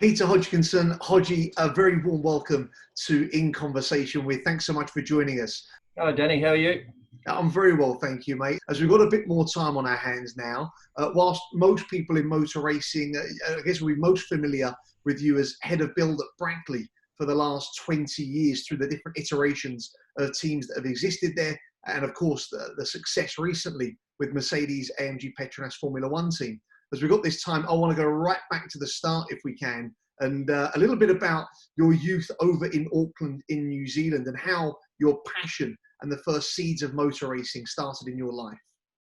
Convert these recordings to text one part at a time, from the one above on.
Peter Hodgkinson. Hodgie, a very warm welcome to In Conversation With. Thanks so much for joining us. Hello, Danny. How are you? I'm very well, thank you, mate. As we've got a bit more time on our hands now, whilst most people in motor racing, I guess we're most familiar with you as head of build at Brackley for the last 20 years through the different iterations of teams that have existed there. And of course, the success recently with Mercedes-AMG PETRONAS Formula One team. As we've got this time, I want to go right back to the start if we can, and a little bit about your youth over in Auckland in New Zealand and how your passion and the first seeds of motor racing started in your life.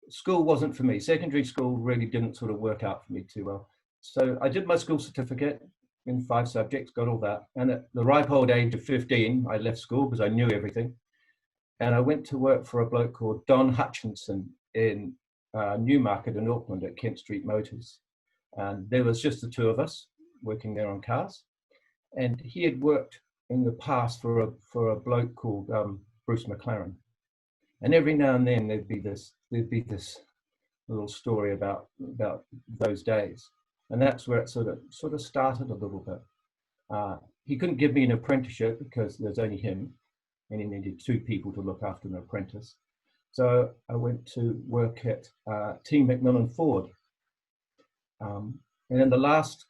School wasn't for me. Secondary school really didn't sort of work out for me too well. So I did my school certificate in 5 subjects, got all that. And at the ripe old age of 15, I left school because I knew everything. And I went to work for a bloke called Tom Hutchinson in Newmarket in Auckland at Kent Street Motors. And there was just the 2 of us working there on cars. And he had worked in the past for a bloke called Bruce McLaren. And every now and then there'd be this little story about those days. And that's where it sort of started a little bit. He couldn't give me an apprenticeship because there's only him, and he needed 2 people to look after an apprentice. So I went to work at Team Macmillan Ford. And in the last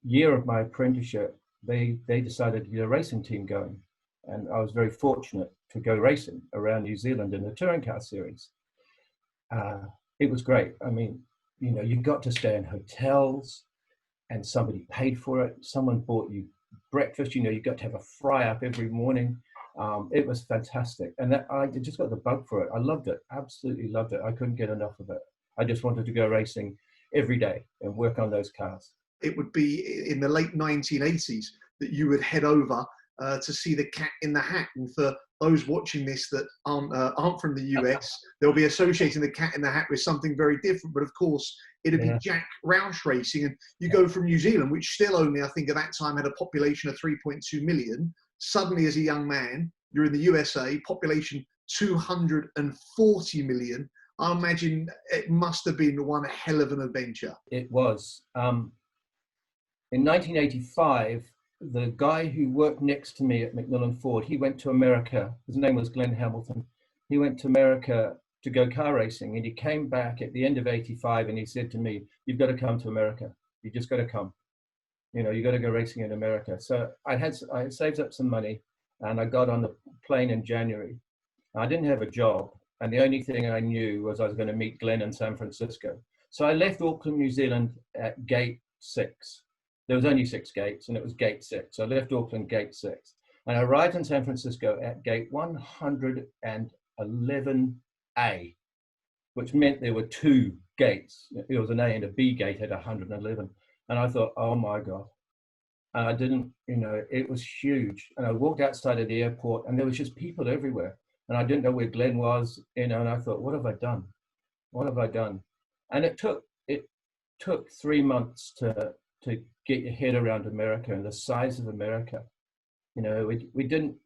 year of my apprenticeship, they decided to get a racing team going. And I was very fortunate to go racing around New Zealand in the touring car series. It was great. I mean, you know, you got to stay in hotels and somebody paid for it. Someone bought you breakfast, you know, you got to have a fry up every morning. It was fantastic. And I just got the bug for it. I loved it, absolutely loved it. I couldn't get enough of it. I just wanted to go racing every day and work on those cars. It would be in the late 1980s that you would head over to see the Cat in the Hat. And for those watching this that aren't from the US, they'll be associating the Cat in the Hat with something very different. But of course, it'd be Jack Roush racing. And you go from New Zealand, which still only, I think at that time, had a population of 3.2 million. Suddenly, as a young man, you're in the USA, population 240 million. I imagine it must have been one hell of an adventure. It was. In 1985, the guy who worked next to me at Macmillan Ford, he went to America. His name was Glenn Hamilton. He went to America to go car racing, and he came back at the end of 85 and he said to me, "You've got to come to America. You just got to come. You know, you got to go racing in America." So I had saved up some money and I got on the plane in January. I didn't have a job, and the only thing I knew was I was going to meet Glenn in San Francisco. So I left Auckland, New Zealand at gate 6. There was only 6 gates, and it was gate 6. So I left Auckland gate 6. And I arrived in San Francisco at gate 111A, which meant there were 2 gates. There was an A and a B gate at 111. And I thought, oh my God. And I didn't, you know, it was huge. And I walked outside of the airport and there was just people everywhere. And I didn't know where Glenn was, you know, and I thought, what have I done? What have I done? And it took 3 months to get your head around America and the size of America. You know, we didn't,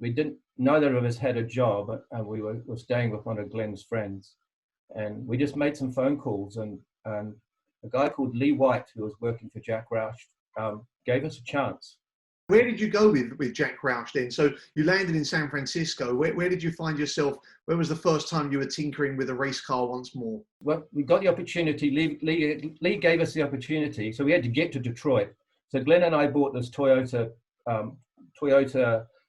neither of us had a job, and we were staying with one of Glenn's friends. And we just made some phone calls, and a guy called Lee White, who was working for Jack Roush, gave us a chance. Where did you go with Jack Roush then? So you landed in San Francisco. Where did you find yourself? Where was the first time you were tinkering with a race car once more? Well, we got the opportunity. Lee gave us the opportunity. So we had to get to Detroit. So Glenn and I bought this Toyota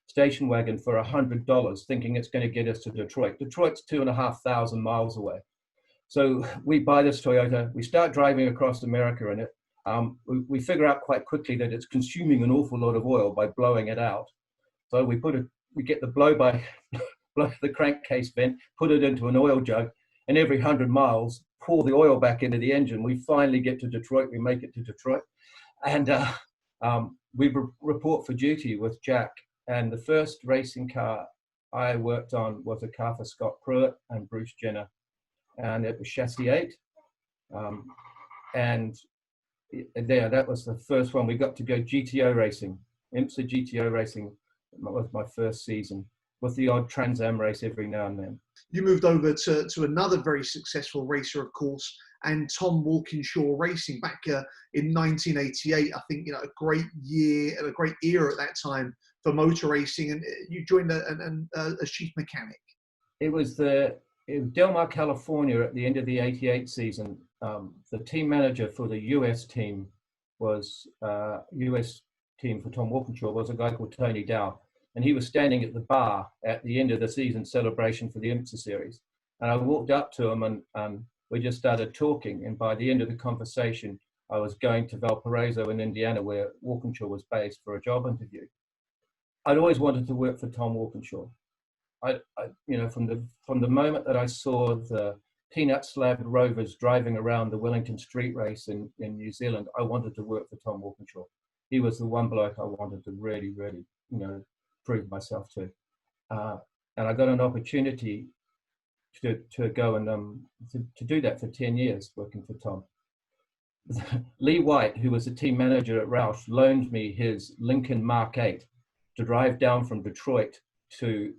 station wagon for $100, thinking it's going to get us to Detroit. Detroit's 2,500 miles away. So we buy this Toyota. We start driving across America in it. We figure out quite quickly that it's consuming an awful lot of oil by blowing it out. So we get the blow the crankcase vent, put it into an oil jug, and every 100 miles, pour the oil back into the engine. We finally get to Detroit. We make it to Detroit, and we report for duty with Jack. And the first racing car I worked on was a car for Scott Pruitt and Bruce Jenner, and it was chassis 8. And there, that was the first one. We got to go GTO racing, IMSA GTO racing. Was my first season, with the odd Trans Am race every now and then. You moved over to another very successful racer, of course, and Tom Walkinshaw Racing back in 1988. I think, a great year and a great era at that time for motor racing, and you joined as chief mechanic. It was in Del Mar, California at the end of the 88 season. The team manager for the US team was US team for Tom Walkinshaw was a guy called Tony Dow, and he was standing at the bar at the end of the season celebration for the IMSA series. And I walked up to him and we just started talking. And by the end of the conversation, I was going to Valparaiso in Indiana, where Walkinshaw was based, for a job interview. I'd always wanted to work for Tom Walkinshaw. From the moment that I saw the peanut slab Rovers driving around the Wellington Street Race in New Zealand, I wanted to work for Tom Walkinshaw. He was the one bloke I wanted to really, really, prove myself to. And I got an opportunity to go and to do that for 10 years, working for Tom. Lee White, who was the team manager at Roush, loaned me his Lincoln Mark 8 to drive down from Detroit to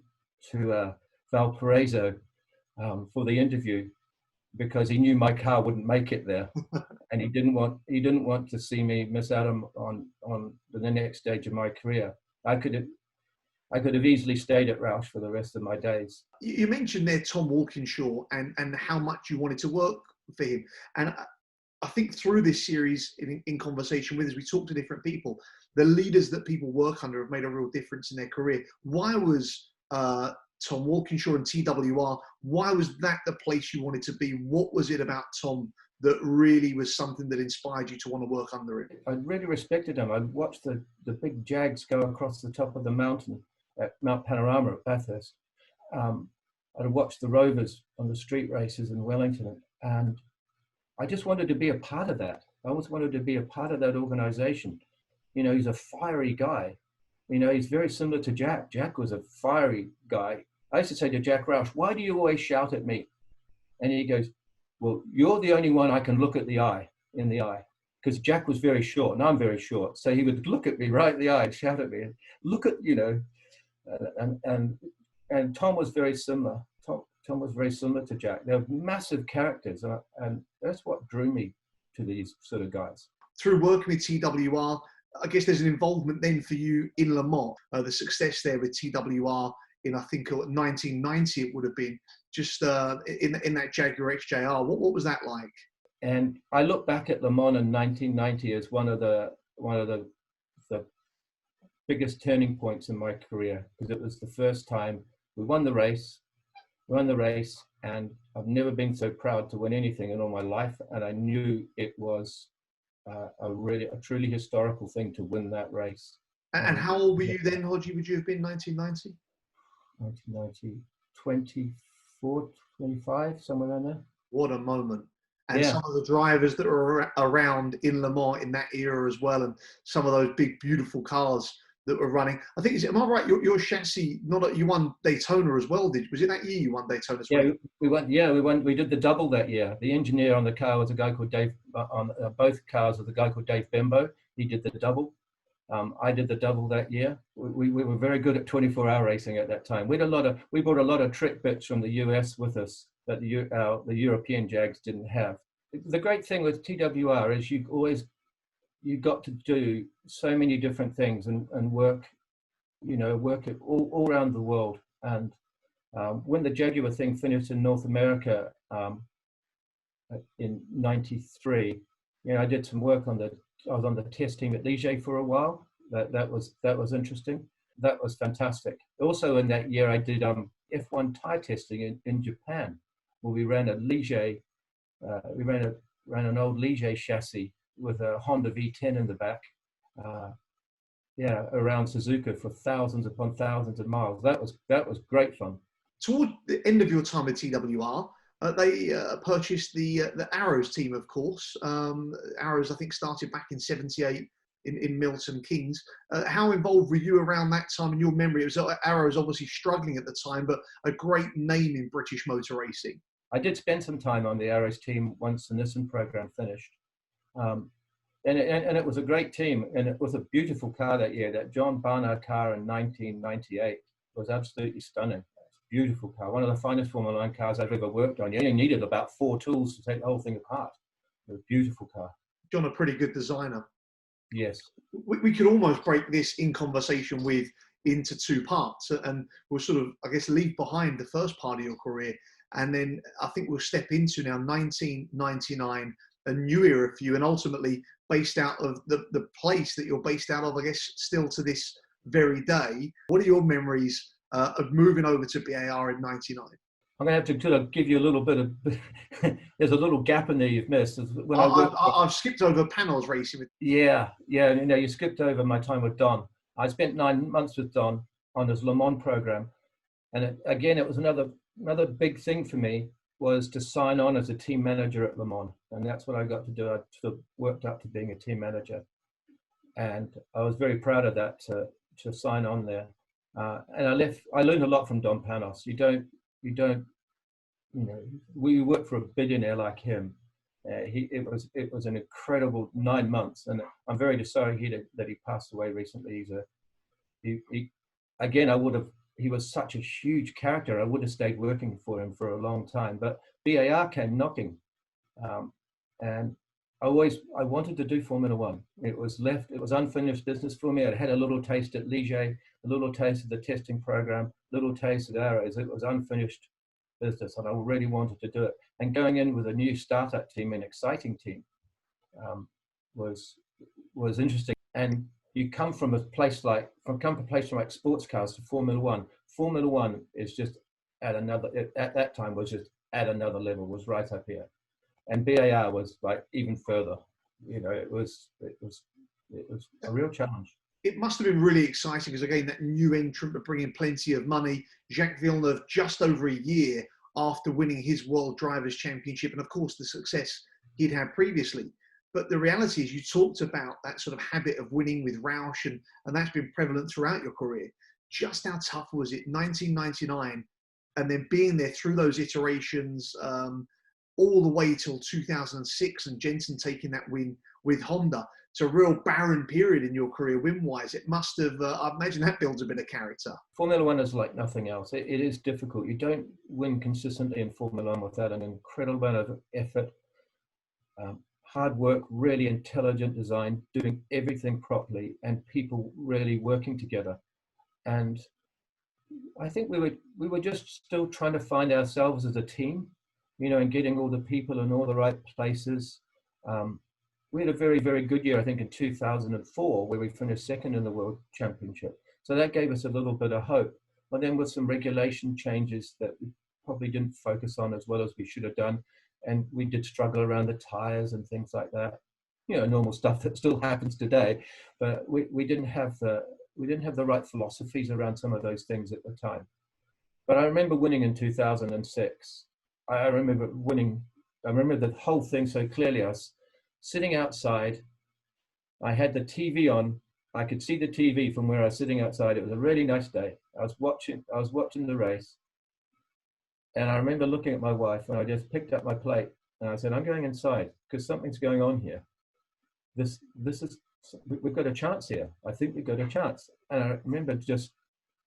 Valparaiso for the interview, because he knew my car wouldn't make it there, and he didn't want to see me miss out on the next stage of my career. I could have easily stayed at Roush for the rest of my days. You mentioned there Tom Walkinshaw and how much you wanted to work for him, and I think through this series, in conversation with us, we talked to different people. The leaders that people work under have made a real difference in their career. Why was Tom Walkinshaw and TWR, why was that the place you wanted to be? What was it about Tom that really was something that inspired you to want to work under him? I really respected him. I'd watched the big Jags go across the top of the mountain at Mount Panorama at Bathurst. I'd watched the Rovers on the street races in Wellington, and I just wanted to be a part of that. I always wanted to be a part of that organization. He's a fiery guy. He's very similar to Jack. Jack was a fiery guy. I used to say to Jack Roush, "Why do you always shout at me?" And he goes, "Well, you're the only one I can look in the eye." Because Jack was very short and I'm very short. So he would look at me right in the eye and shout at me and look at, and Tom was very similar. Tom was very similar to Jack. They're massive characters, and that's what drew me to these sort of guys. Through working with TWR, I guess there's an involvement then for you in Le Mans, the success there with TWR in, I think, 1990 it would have been, just in that Jaguar XJR. What was that like? And I look back at Le Mans in 1990 as one of the biggest turning points in my career, because it was the first time we won the race, and I've never been so proud to win anything in all my life, and I knew it was a truly historical thing to win that race. And how old were you then, Hodgie? Would you have been 1990? 1990, 24, 25, somewhere around there. What a moment. And some of the drivers that were around in Le Mans in that era as well, and some of those big, beautiful cars that were running. I think, am I right? Your chassis, you won Daytona as well, was it that year you won Daytona as well? Yeah, we won. We did the double that year. The engineer on the car was a guy called Dave. On both cars was a guy called Dave Bembo. He did the double. I did the double that year. We were very good at 24-hour racing at that time. We brought a lot of trick bits from the US with us that the European Jags didn't have. The great thing with TWR is you got to do so many different things and work it all around the world. And when the Jaguar thing finished in North America in '93, I did some work I was on the test team at Ligier for a while. That was interesting. That was fantastic. Also in that year, I did F1 tire testing in Japan, where we ran a Ligier. We ran an old Ligier chassis with a Honda V10 in the back, around Suzuka for thousands upon thousands of miles. That was great fun. Toward the end of your time at TWR, they purchased the Arrows team, of course. Arrows, I think, started back in '78 in Milton Keynes. How involved were you around that time in your memory? It was Arrows obviously struggling at the time, but a great name in British motor racing. I did spend some time on the Arrows team once the Nissan program finished. And it was a great team, and it was a beautiful car that year. That John Barnard car in 1998 was absolutely stunning. beautiful car, one of the finest Formula 1 cars I've ever worked on. You only needed about 4 tools to take the whole thing apart. It was a beautiful car. John, a pretty good designer. Yes. We could almost break this in conversation with into 2 parts, and we'll sort of, I guess, leave behind the first part of your career, and then I think we'll step into now 1999, a new era for you, and ultimately based out of the place that you're based out of, I guess, still to this very day. What are your memories of moving over to BAR in 99? I'm going to have to sort of give you a little bit of, there's a little gap in there you've missed. When I've skipped over panels racing. Yeah, you skipped over my time with Don. I spent 9 months with Don on his Le Mans program. And again, it was another big thing for me, was to sign on as a team manager at Le Mans. And that's what I got to do. I sort of worked up to being a team manager. And I was very proud of that, to sign on there. And I learned a lot from Don Panos. We work for a billionaire like him. It was an incredible 9 months, and I'm very sorry that he passed away recently. He was such a huge character. I would have stayed working for him for a long time, but BAR came knocking, and I wanted to do Formula One. It was unfinished business for me. I had a little taste at Ligier, a little taste of the testing program, a little taste at Arrows. It was unfinished business, and I really wanted to do it. And going in with a new startup team, an exciting team, was interesting. And you come from a place like sports cars to Formula One. Formula One is just at that time was just at another level, was right up here. And BAR was like even further. It was a real challenge. It must have been really exciting because, again, that new entrant but bringing plenty of money. Jacques Villeneuve, just over a year after winning his World Drivers' Championship, and of course the success he'd had previously. But the reality is, you talked about that sort of habit of winning with Roush, and that's been prevalent throughout your career. Just how tough was it, 1999, and then being there through those iterations, all the way till 2006, and Jensen taking that win with Honda? It's a real barren period in your career win-wise. It must have, I imagine that builds a bit of character. Formula One is like nothing else. It is difficult. You don't win consistently in Formula One without an incredible amount of effort, hard work, really intelligent design, doing everything properly, and people really working together. And I think we were just still trying to find ourselves as a team, and getting all the people in all the right places. We had a very, very good year, I think, in 2004, where we finished second in the World Championship. So that gave us a little bit of hope. But then with some regulation changes that we probably didn't focus on as well as we should have done, and we did struggle around the tires and things like that. Normal stuff that still happens today. But we didn't have the right philosophies around some of those things at the time. But I remember winning in 2006. I remember the whole thing so clearly. I was sitting outside. I had the TV on. I could see the TV from where I was sitting outside. It was a really nice day. I was watching the race. And I remember looking at my wife, and I just picked up my plate and I said, I'm going inside because something's going on here. We've got a chance here. I think we've got a chance. And I remember just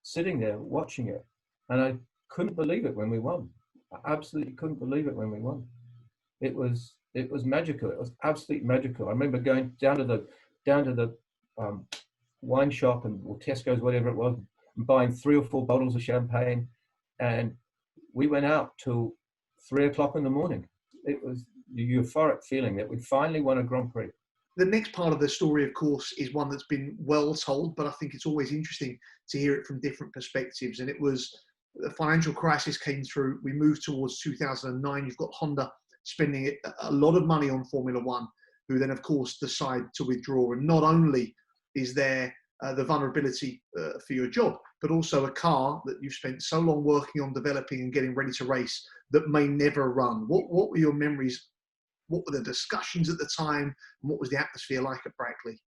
sitting there watching it, and I couldn't believe it when we won. I absolutely couldn't believe it when we won. It was magical. It was absolutely magical. I remember going down to the wine shop or Tesco's, whatever it was, and buying 3 or 4 bottles of champagne, and we went out till 3 o'clock in the morning. It was the euphoric feeling that we finally won a Grand Prix. The next part of the story, of course, is one that's been well told, but I think it's always interesting to hear it from different perspectives. And it was the financial crisis came through. We moved towards 2009. You've got Honda spending a lot of money on Formula One, who then, of course, decide to withdraw. And not only is there the vulnerability for your job, but also a car that you've spent so long working on developing and getting ready to race that may never run. What were your memories? What were the discussions at the time? And what was the atmosphere like at Brackley?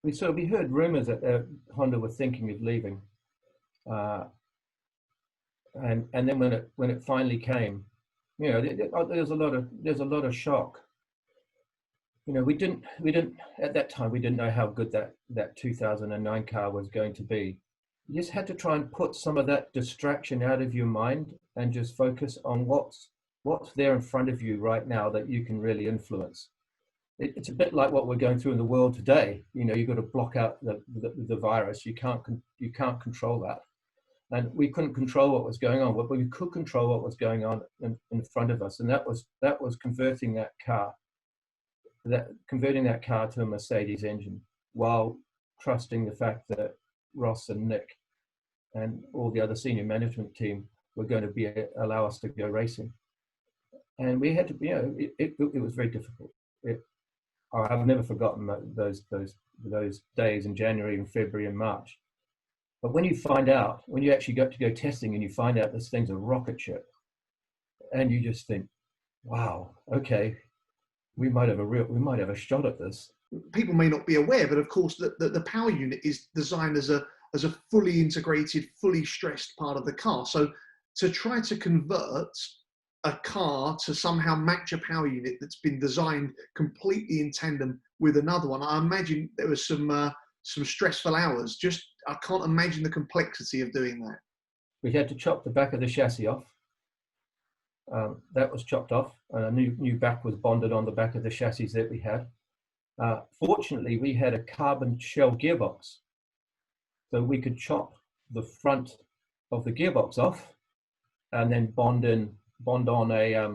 We heard rumours that Honda were thinking of leaving, and then when it finally came, there's a lot of shock. We didn't at that time. We didn't know how good that 2009 car was going to be. you just had to try and put some of that distraction out of your mind and just focus on what's there in front of you right now that you can really influence. It's a bit like what we're going through in the world today. You know, you've got to block out the virus. You can't control that. And we couldn't control what was going on, but we could control what was going on in front of us. And that was converting that car to a Mercedes engine, while trusting the fact that Ross and Nick and all the other senior management team were going to allow us to go racing. And we had to, you know, it was very difficult. I've never forgotten those days in January and February and March. But when you actually got to go testing and you find out this thing's a rocket ship, and you just think, wow, okay, we might have a shot at this. People may not be aware, but of course the power unit is designed as a fully integrated, fully stressed part of the car. So to try to convert a car to somehow match a power unit that's been designed completely in tandem with another one, I imagine there was some stressful hours. Just, I can't imagine the complexity of doing that. We had to chop the back of the chassis off. That was chopped off, and a new back was bonded on the back of the chassis that we had. Fortunately, we had a carbon shell gearbox, so we could chop the front of the gearbox off and then bond on a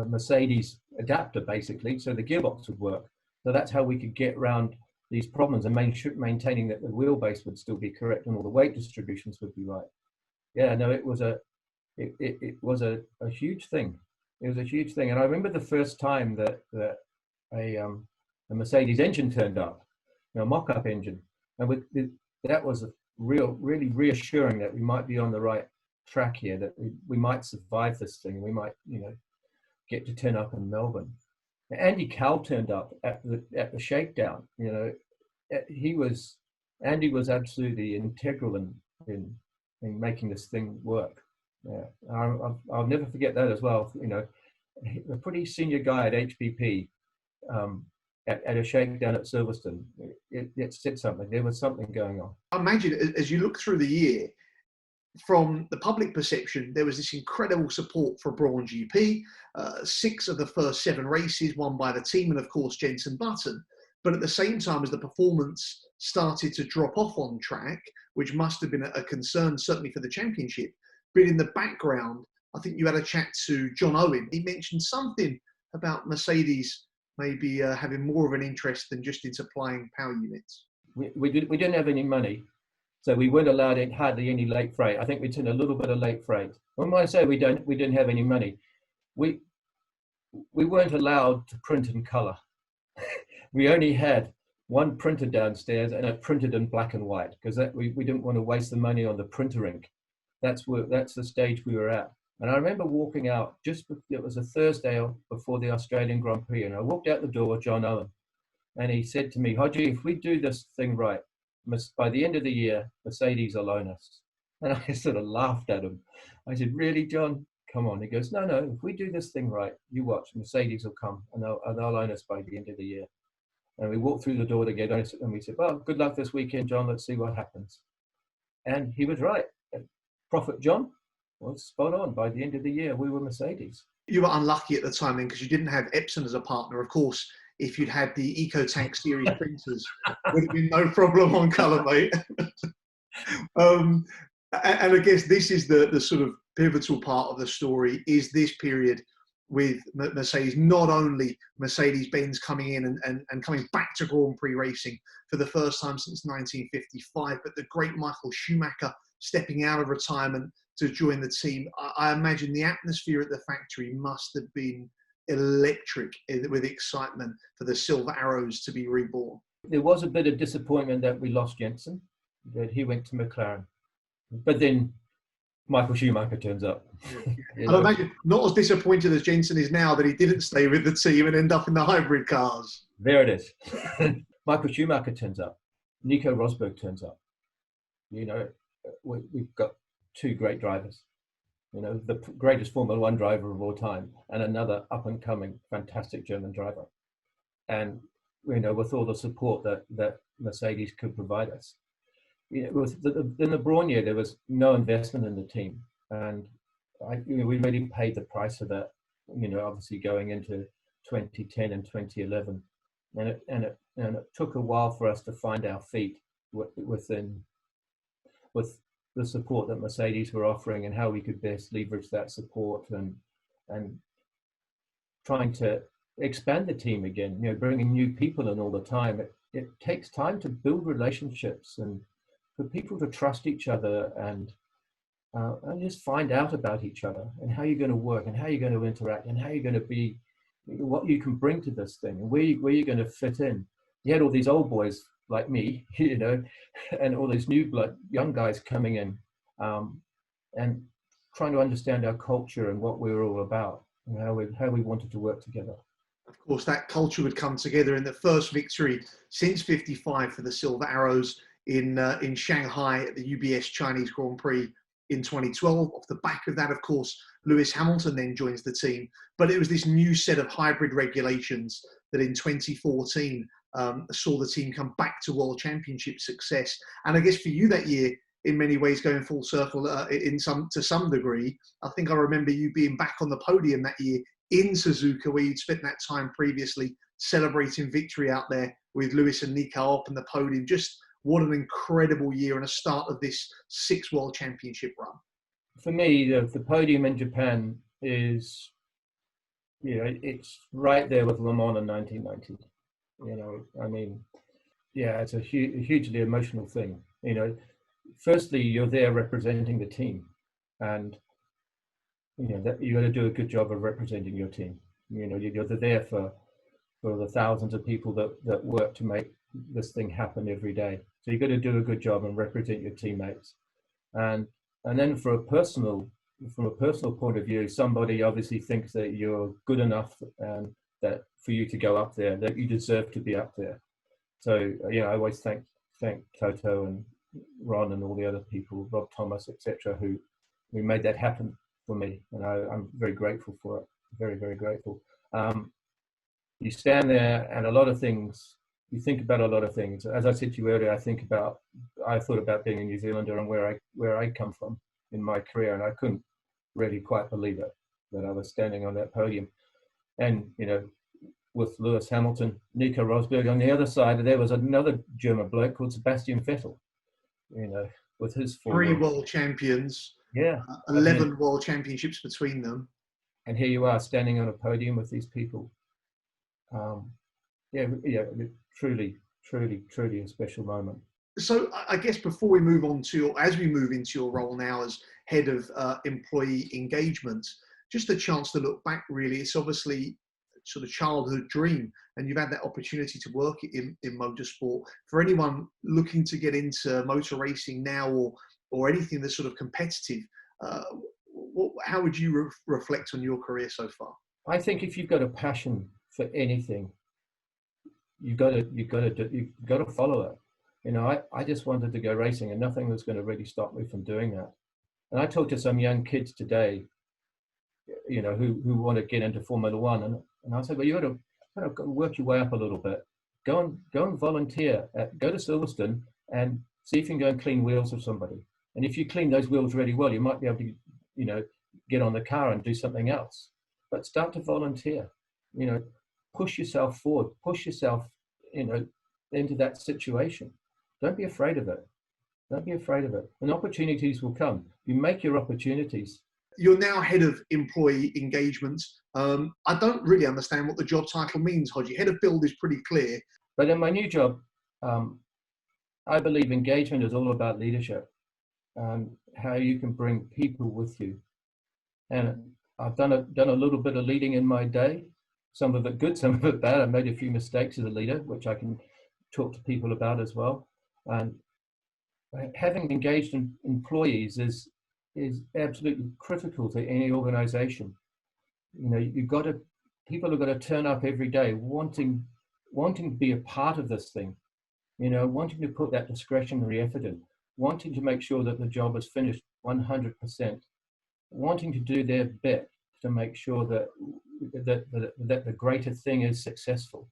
Mercedes adapter, basically, so the gearbox would work. So that's how we could get around these problems and maintaining that the wheelbase would still be correct and all the weight distributions would be right. Yeah, no, it was a huge thing. It was a huge thing. And I remember the first time that a Mercedes engine turned up, a mock-up engine. And that was really reassuring that we might be on the right track here, that we might survive this thing. We might, you know, get to turn up in Melbourne. Andy Cowell turned up at the shakedown. You know, Andy was absolutely integral in making this thing work. Yeah, I'll never forget that as well. You know, a pretty senior guy at HPP at a shakedown at Silverstone. It said something. There was something going on. I imagine as you look through the year, from the public perception, there was this incredible support for Brawn GP. 6 of the first 7 races won by the team, and of course Jenson Button. But at the same time, as the performance started to drop off on track, which must have been a concern certainly for the championship, but in the background, I think you had a chat to John Owen. He mentioned something about Mercedes maybe having more of an interest than just in supplying power units. We didn't have any money, so we weren't allowed hardly any late freight. I think we took a little bit of late freight. When I say we didn't have any money, we weren't allowed to print in color. We only had one printer downstairs, and it printed in black and white because we didn't want to waste the money on the printer ink. That's the stage we were at. And I remember walking out, it was a Thursday before the Australian Grand Prix, and I walked out the door, John Owen, and he said to me, Hodgie, if we do this thing right, by the end of the year, Mercedes will own us. And I sort of laughed at him. I said, really, John? Come on. He goes, no, if we do this thing right, you watch, Mercedes will come and they'll own us by the end of the year. And we walked through the door together and we said, well, good luck this weekend, John. Let's see what happens. And he was right. Prophet John was spot on. By the end of the year, we were Mercedes. You were unlucky at the time then because you didn't have Epson as a partner. Of course, if you'd had the EcoTank series printers, would have been no problem on colour, mate. And I guess this is the sort of pivotal part of the story, is this period with Mercedes, not only Mercedes-Benz coming in and coming back to Grand Prix racing for the first time since 1955, but the great Michael Schumacher stepping out of retirement to join the team. I imagine the atmosphere at the factory must have been electric with excitement for the Silver Arrows to be reborn. There was a bit of disappointment that we lost Jenson, that he went to McLaren. But then Michael Schumacher turns up. And I imagine not as disappointed as Jenson is now that he didn't stay with the team and end up in the hybrid cars. There it is. Michael Schumacher turns up. Nico Rosberg turns up. You know, we've got 2 great drivers. You know, the greatest Formula 1 driver of all time and another up-and-coming fantastic German driver. And, you know, with all the support that Mercedes could provide us. in the Brawn year, there was no investment in the team, and we really paid the price of that. Obviously going into 2010 and 2011, and it took a while for us to find our feet with the support that Mercedes were offering and how we could best leverage that support and trying to expand the team again. Bringing new people in all the time. It takes time to build relationships and for people to trust each other and just find out about each other and how you're going to work and how you're going to interact and how you're going to be, what you can bring to this thing and where you're going to fit in. You had all these old boys like me, and all these new young guys coming in and trying to understand our culture and what we were all about and how we wanted to work together. Of course, that culture would come together in the first victory since '55 for the Silver Arrows in Shanghai at the UBS Chinese Grand Prix in 2012. Off the back of that, of course, Lewis Hamilton then joins the team. But it was this new set of hybrid regulations that in 2014 saw the team come back to World Championship success. And I guess for you that year, in many ways, going full circle to some degree, I think I remember you being back on the podium that year in Suzuka, where you'd spent that time previously celebrating victory out there with Lewis and Nico up on the podium. Just what an incredible year and a start of this 6 World Championship run. For me, the podium in Japan is, it's right there with Le Mans in 1990. It's a hugely emotional thing. Firstly, you're there representing the team, and that you got to do a good job of representing your team. You're there for the thousands of people that work to make this thing happen every day. So you got to do a good job and represent your teammates. And then from a personal point of view, somebody obviously thinks that you're good enough and that for you to go up there, that you deserve to be up there. So I always thank Toto and Ron and all the other people, Rob Thomas, etc., who made that happen for me, and I'm very grateful for it. Very, very grateful. You stand there, and you think about a lot of things. As I said to you earlier, I thought about being a New Zealander and where I come from in my career, and I couldn't really quite believe it that I was standing on that podium, and with Lewis Hamilton, Nico Rosberg on the other side, there was another German bloke called Sebastian Vettel. With his 3 world champions. Yeah, 11 world championships between them. And here you are standing on a podium with these people. Truly a special moment. So I guess before we move on as we move into your role now as head of employee engagement, just a chance to look back really. It's obviously sort of childhood dream, and you've had that opportunity to work in motorsport. For anyone looking to get into motor racing now or anything that's sort of competitive, how would you reflect on your career so far? I think if you've got a passion for anything, you've got to follow it. I just wanted to go racing, and nothing was going to really stop me from doing that. And I talk to some young kids today, who want to get into Formula One, and I say, well, you got to work your way up a little bit. Go and volunteer. Go to Silverstone and see if you can go and clean wheels of somebody. And if you clean those wheels really well, you might be able to, get on the car and do something else. But start to volunteer. Push yourself forward. Push yourself, into that situation. Don't be afraid of it. Don't be afraid of it. And opportunities will come. You make your opportunities. You're now head of employee engagement. I don't really understand what the job title means, Hodgie. Head of build is pretty clear. But in my new job, I believe engagement is all about leadership and how you can bring people with you. And I've done a little bit of leading in my day, some of it good, some of it bad. I made a few mistakes as a leader, which I can talk to people about as well. And having engaged employees is absolutely critical to any organization. People have got to turn up every day wanting to be a part of this thing, wanting to put that discretionary effort in, wanting to make sure that the job is finished 100%, wanting to do their bit to make sure that the greater thing is successful.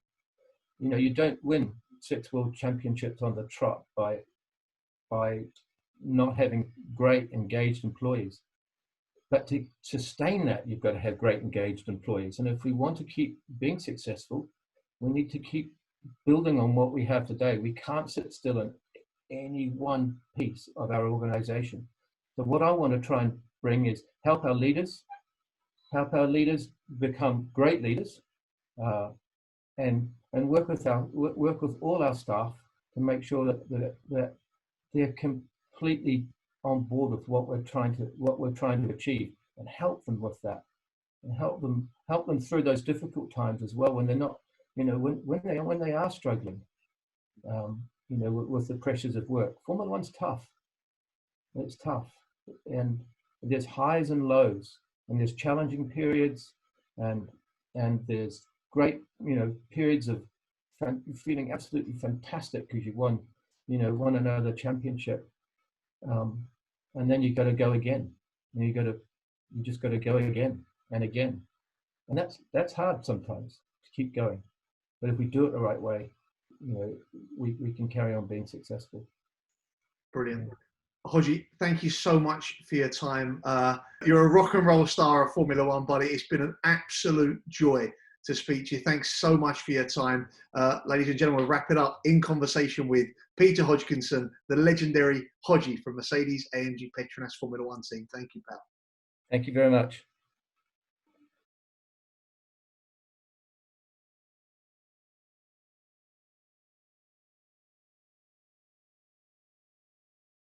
You don't win 6 world championships on the trot by by not having great engaged employees. But to sustain that, you've got to have great engaged employees. And if we want to keep being successful, we need to keep building on what we have today. We can't sit still in any one piece of our organization. So what I want to try and bring is help our leaders become great leaders, and work with all our staff to make sure that they're completely on board with what we're trying to achieve, and help them with that, and help them through those difficult times as well, when they're not, when they are struggling, with the pressures of work. Formula One's tough. It's tough, and there's highs and lows, and there's challenging periods, and there's great, periods of feeling absolutely fantastic because you won another championship, and then you got to go again, and you just got to go again and again, and that's hard sometimes to keep going. But if we do it the right way, we can carry on being successful. Brilliant. Hodgie, thank you so much for your time. You're a rock and roll star of Formula One, buddy. It's been an absolute joy to speak to you. Thanks so much for your time. Ladies and gentlemen, we'll wrap it up in conversation with Peter Hodgkinson, the legendary Hodgie from Mercedes-AMG PETRONAS Formula One team. Thank you, pal. Thank you very much.